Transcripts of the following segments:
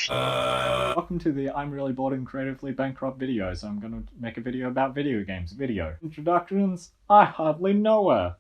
Welcome to the I'm really bored and creatively bankrupt video, so I'm gonna make a video about video games. Video. Introductions? I hardly know her.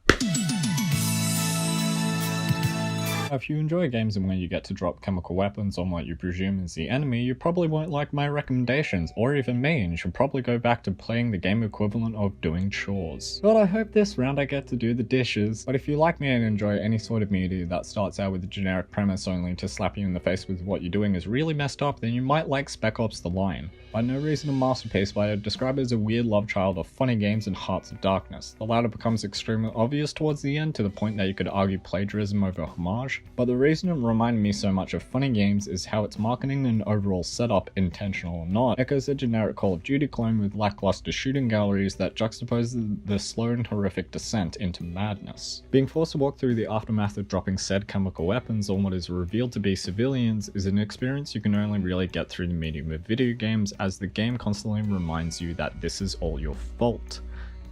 If you enjoy games and when you get to drop chemical weapons on what you presume is the enemy, you probably won't like my recommendations, or even me, and you should probably go back to playing the game equivalent of doing chores. But I hope this round I get to do the dishes. But if you like me and enjoy any sort of media that starts out with a generic premise only to slap you in the face with what you're doing is really messed up, then you might like Spec Ops The Line. By no reason a masterpiece, but I'd describe it as a weird love child of funny games and Hearts of Darkness. The latter becomes extremely obvious towards the end, to the point that you could argue plagiarism over homage. But the reason it reminded me so much of funny games is how its marketing and overall setup, intentional or not, echoes a generic Call of Duty clone with lackluster shooting galleries that juxtaposes the slow and horrific descent into madness. Being forced to walk through the aftermath of dropping said chemical weapons on what is revealed to be civilians is an experience you can only really get through the medium of video games, as the game constantly reminds you that this is all your fault.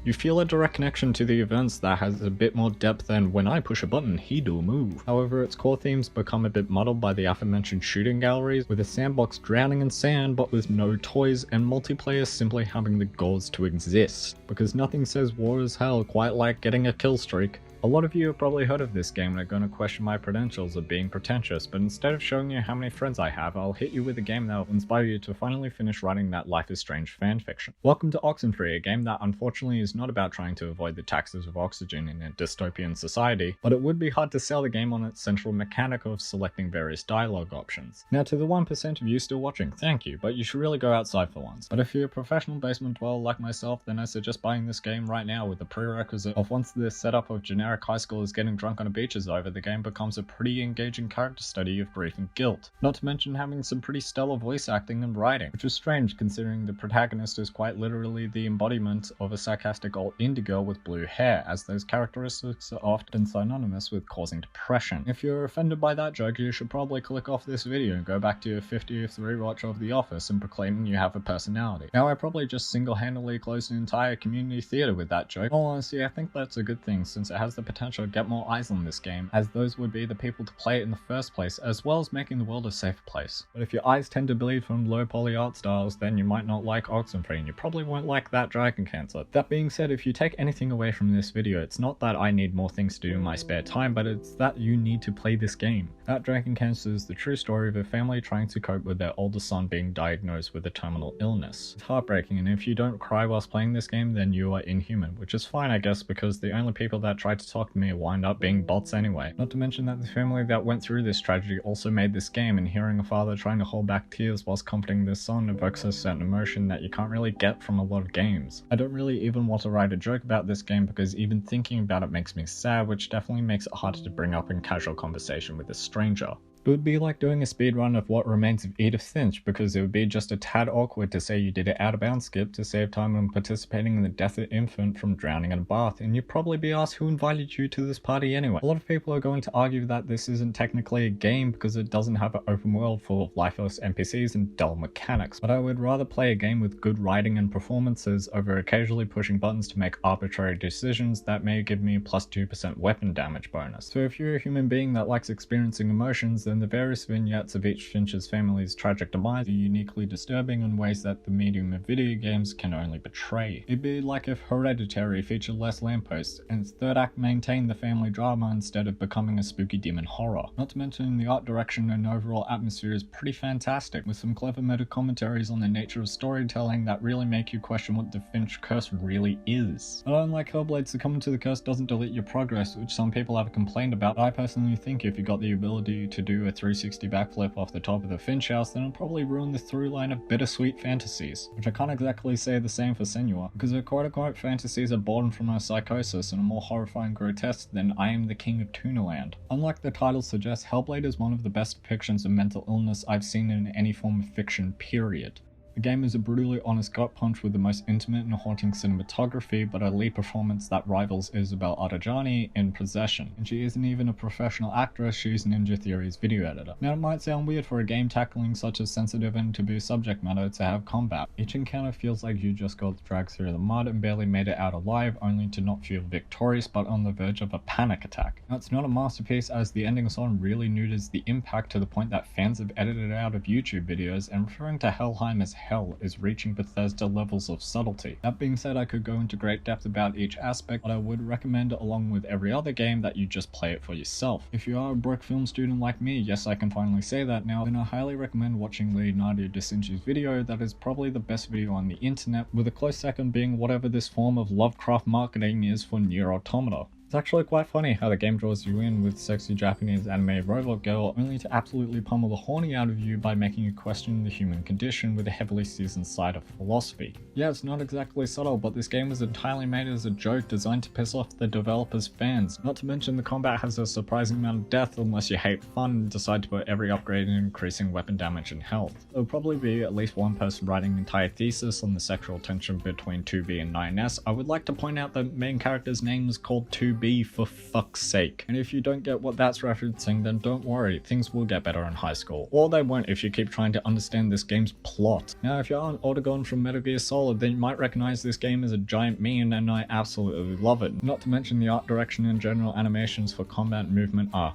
You feel a direct connection to the events that has a bit more depth than when I push a button, he do a move. However, its core themes become a bit muddled by the aforementioned shooting galleries, with a sandbox drowning in sand but with no toys, and multiplayer simply having the goals to exist. Because nothing says war is hell quite like getting a kill streak. A lot of you have probably heard of this game and are going to question my credentials of being pretentious, but instead of showing you how many friends I have, I'll hit you with a game that will inspire you to finally finish writing that Life is Strange fanfiction. Welcome to Oxenfree, a game that unfortunately is not about trying to avoid the taxes of oxygen in a dystopian society, but it would be hard to sell the game on its central mechanic of selecting various dialogue options. Now, to the 1% of you still watching, thank you, but you should really go outside for once. But if you're a professional basement dweller like myself, then I suggest buying this game right now, with the prerequisite of once the setup of generic high schoolers getting drunk on a beach is over, the game becomes a pretty engaging character study of grief and guilt. Not to mention having some pretty stellar voice acting and writing, which is strange considering the protagonist is quite literally the embodiment of a sarcastic old indie girl with blue hair, as those characteristics are often synonymous with causing depression. If you're offended by that joke, you should probably click off this video and go back to your 50th rewatch of The Office and proclaiming you have a personality. Now, I probably just single-handedly closed an entire community theater with that joke. In all honesty, I think that's a good thing, since it has the potential to get more eyes on this game, as those would be the people to play it in the first place, as well as making the world a safer place. But if your eyes tend to bleed from low poly art styles, then you might not like Oxenfree, and you probably won't like that dragon cancer. That being said, if you take anything away from this video, it's not that I need more things to do in my spare time, but it's that you need to play this game. That dragon cancer is the true story of a family trying to cope with their oldest son being diagnosed with a terminal illness. It's heartbreaking, and if you don't cry whilst playing this game, then you are inhuman, which is fine I guess, because the only people that tried to talk to me wind up being bots anyway. Not to mention that the family that went through this tragedy also made this game, and hearing a father trying to hold back tears whilst comforting their son evokes a certain emotion that you can't really get from a lot of games. I don't really even want to write a joke about this game, because even thinking about it makes me sad, which definitely makes it harder to bring up in casual conversation with a stranger. It would be like doing a speedrun of What Remains of Edith, Finch, because it would be just a tad awkward to say you did an out-of-bounds skip to save time when participating in the death of an infant from drowning in a bath, and you'd probably be asked who invited you to this party anyway. A lot of people are going to argue that this isn't technically a game because it doesn't have an open world full of lifeless NPCs and dull mechanics, but I would rather play a game with good writing and performances over occasionally pushing buttons to make arbitrary decisions that may give me a plus 2% weapon damage bonus. So if you're a human being that likes experiencing emotions, then the various vignettes of each Finch's family's tragic demise are uniquely disturbing in ways that the medium of video games can only betray. It'd be like if Hereditary featured less lampposts, and its third act maintained the family drama instead of becoming a spooky demon horror. Not to mention the art direction and overall atmosphere is pretty fantastic, with some clever meta commentaries on the nature of storytelling that really make you question what the Finch curse really is. But unlike Hellblade, succumbing to the curse doesn't delete your progress, which some people have complained about. I personally think if you got the ability to do a 360 backflip off the top of the Finch house, then it'll probably ruin the through line of bittersweet fantasies. Which I can't exactly say the same for Senua, because her quote-unquote fantasies are born from her psychosis and are more horrifying and grotesque than I Am the King of Tunaland. Unlike the title suggests, Hellblade is one of the best depictions of mental illness I've seen in any form of fiction, period. The game is a brutally honest gut punch with the most intimate and haunting cinematography, but a lead performance that rivals Isabel Adjani in Possession. And she isn't even a professional actress, she's Ninja Theory's video editor. Now it might sound weird for a game tackling such a sensitive and taboo subject matter to have combat. Each encounter feels like you just got dragged through the mud and barely made it out alive, only to not feel victorious but on the verge of a panic attack. Now it's not a masterpiece, as the ending song really neuters the impact to the point that fans have edited it out of YouTube videos, and referring to Helheim as hell is reaching Bethesda levels of subtlety. That being said, I could go into great depth about each aspect, but I would recommend, along with every other game, that you just play it for yourself. If you are a Brook film student like me, yes, I can finally say that now, then I highly recommend watching Leonardo da Vinci's video. That is probably the best video on the internet, with a close second being whatever this form of Lovecraft marketing is for NieR Automata. It's actually quite funny how the game draws you in with sexy Japanese anime robot girl, only to absolutely pummel the horny out of you by making you question the human condition with a heavily seasoned side of philosophy. Yeah, it's not exactly subtle, but this game was entirely made as a joke designed to piss off the developer's fans. Not to mention the combat has a surprising amount of death unless you hate fun and decide to put every upgrade in increasing weapon damage and health. There'll probably be at least one person writing an entire thesis on the sexual tension between 2B and 9S. I would like to point out that the main character's name is called 2B for fuck's sake. And if you don't get what that's referencing, then don't worry, things will get better in high school. Or they won't if you keep trying to understand this game's plot. Now, if you're an Autogon from Metal Gear Solid, then you might recognize this game as a giant meme, and I absolutely love it. Not to mention the art direction and general animations for combat and movement are.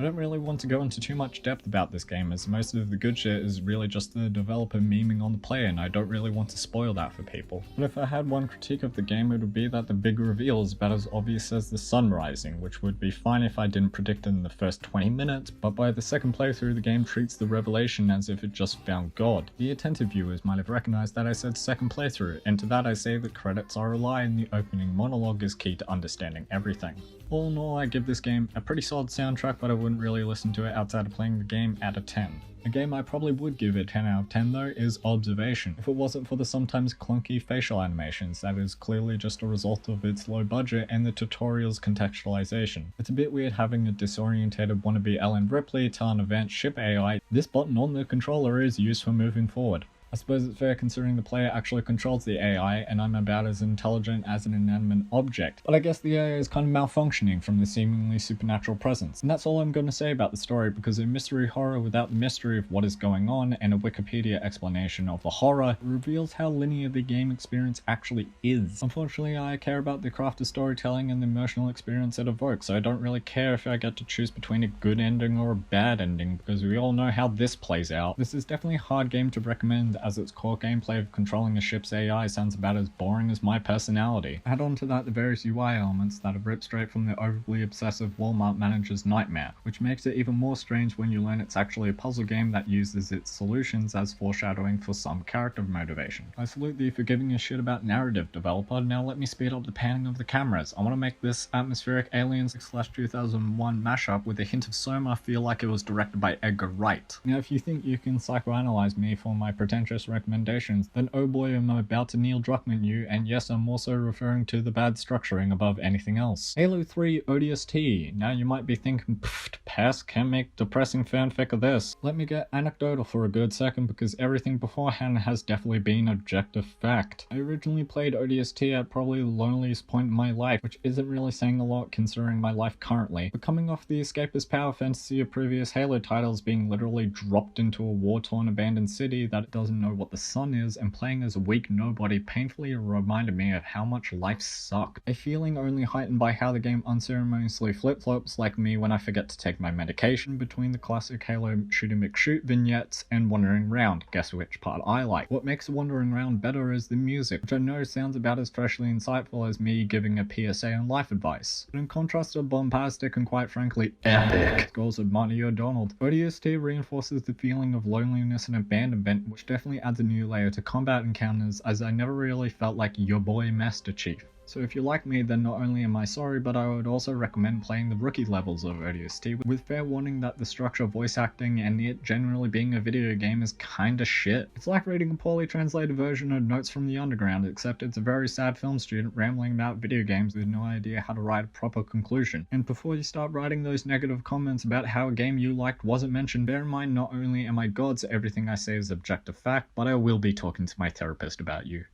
I don't really want to go into too much depth about this game, as most of the good shit is really just the developer memeing on the player, and I don't really want to spoil that for people. But if I had one critique of the game, it would be that the big reveal is about as obvious as the sun rising, which would be fine if I didn't predict it in the first 20 minutes, but by the second playthrough the game treats the revelation as if it just found God. The attentive viewers might have recognized that I said second playthrough, and to that I say that credits are a lie and the opening monologue is key to understanding everything. All in all, I give this game a pretty solid soundtrack, but I wouldn't really listen to it outside of playing the game at a 10. A game I probably would give a 10 out of 10 though is Observation, if it wasn't for the sometimes clunky facial animations that is clearly just a result of its low budget and the tutorial's contextualization. It's a bit weird having a disorientated wannabe Ellen Ripley tell an event ship AI this button on the controller is used for moving forward. I suppose it's fair considering the player actually controls the AI and I'm about as intelligent as an inanimate object, but I guess the AI is kind of malfunctioning from the seemingly supernatural presence. And that's all I'm going to say about the story, because a mystery horror without the mystery of what is going on and a Wikipedia explanation of the horror reveals how linear the game experience actually is. Unfortunately, I care about the craft of storytelling and the emotional experience it evokes, so I don't really care if I get to choose between a good ending or a bad ending, because we all know how this plays out. This is definitely a hard game to recommend, as its core gameplay of controlling a ship's AI sounds about as boring as my personality. Add on to that the various UI elements that are ripped straight from the overly obsessive Walmart manager's nightmare, which makes it even more strange when you learn it's actually a puzzle game that uses its solutions as foreshadowing for some character motivation. I salute thee for giving a shit about narrative, developer. Now let me speed up the panning of the cameras. I want to make this atmospheric Aliens 6/2001 mashup with a hint of Soma feel like it was directed by Edgar Wright. Now if you think you can psychoanalyze me for my pretentious recommendations, then oh boy am I about to Neil Druckmann you, and yes, I'm also referring to the bad structuring above anything else. Halo 3 ODST. Now you might be thinking, pass, can't make depressing fanfic of this. Let me get anecdotal for a good second, because everything beforehand has definitely been objective fact. I originally played ODST at probably the loneliest point in my life, which isn't really saying a lot considering my life currently, but coming off the escapist power fantasy of previous Halo titles being literally dropped into a war-torn abandoned city that it doesn't know what the sun is, and playing as a weak nobody painfully reminded me of how much life sucked. A feeling only heightened by how the game unceremoniously flip-flops like me when I forget to take my medication between the classic Halo Shooty McShoot vignettes and Wandering Round. Guess which part I like. What makes Wandering Round better is the music, which I know sounds about as freshly insightful as me giving a PSA on life advice. But in contrast to bombastic and quite frankly epic scores of Marty O'Donnell, ODST reinforces the feeling of loneliness and abandonment, which definitely adds a new layer to combat encounters, as I never really felt like your boy Master Chief. So if you like me, then not only am I sorry, but I would also recommend playing the rookie levels of Odst, with fair warning that the structure, voice acting, and it generally being a video game is kinda shit. It's like reading a poorly translated version of Notes from the Underground, except it's a very sad film student rambling about video games with no idea how to write a proper conclusion. And before you start writing those negative comments about how a game you liked wasn't mentioned, bear in mind not only am I God, so everything I say is objective fact, but I will be talking to my therapist about you.